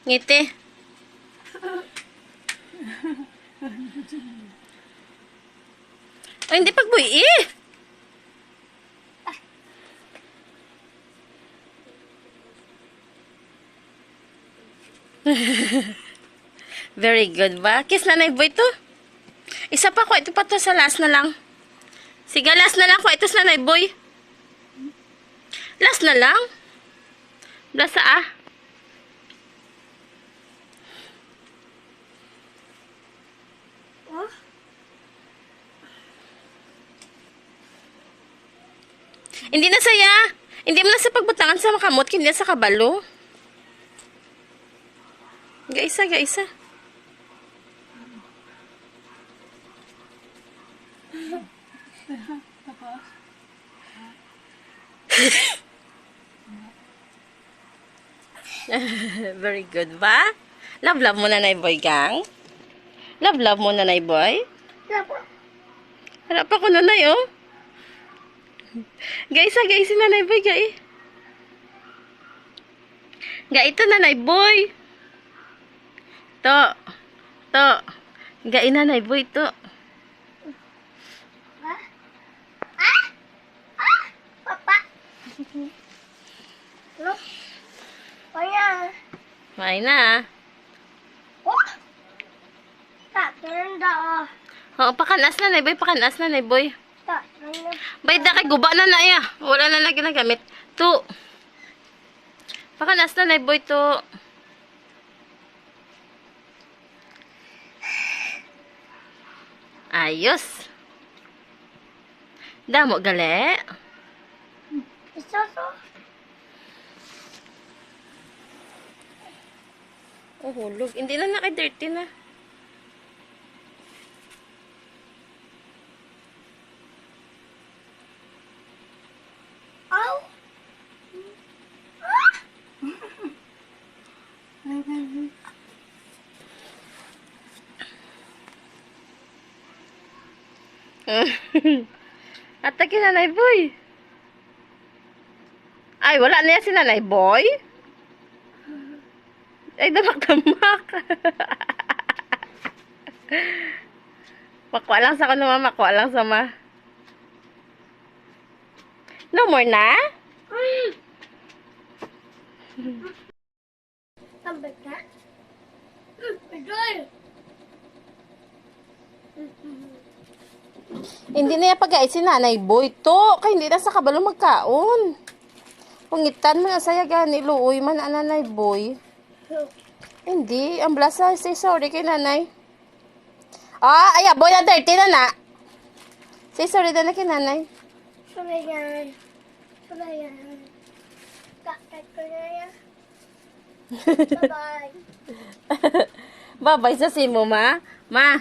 Ngiti. Ay, hindi pagboy eh. Very good ba? Kiss Nanay Boy to. Isa pa ko. Ito pa to sa last na lang. Sige, last na lang ko. Ito sa Nanay Boy. Last na lang. Last ah. Hindi na saya. Hindi mo na sa pagbutangan sa makamot. Hindi na sa kabalo. Gaisa, gaisa. Very good ba? Love mo Nanay Boy gang? Love mo Nanay Boy? Harap ako Nanay oh. Gaisa, gaisa Nanay Boy gai. Gai ito Nanay Boy. To. Gai Nanay Boy to. Papa. Look. Ayan. May na. Oh. Tatanda. Oo, pakanas Nanay Boy, pakanas Nanay Boy. Tatanda. Bay, da kay guba na na ya. Wala na lagi na gamit. To. Pakanas Nanay Boy to. Ayos. Damo gali. Isa to. Oh, hulog. Hindi na naka-dirty na. Ow. Atake Nanay Boy. Ay, wala na yan si Nanay Boy. Ay, damak-damak. Makwa lang sa kuno, ma. Makwa lang sa ma. No more na? Tambay ka? Idol. Hindi na yan pag-ait si Nanay Boy to. Kaya hindi na sa kabalo magkaon. Pungitan mo na saya gani. Luoy man ang Nanay Boy. Hindi. Ang blasa. Say sorry kay Nanay. Ah, ay, boy na dirty na na. Say sorry na kay Nanay. Sulayan. Sulayan. Kakak ko na yan. Bye-bye. Babay sa simo, ma. Ma.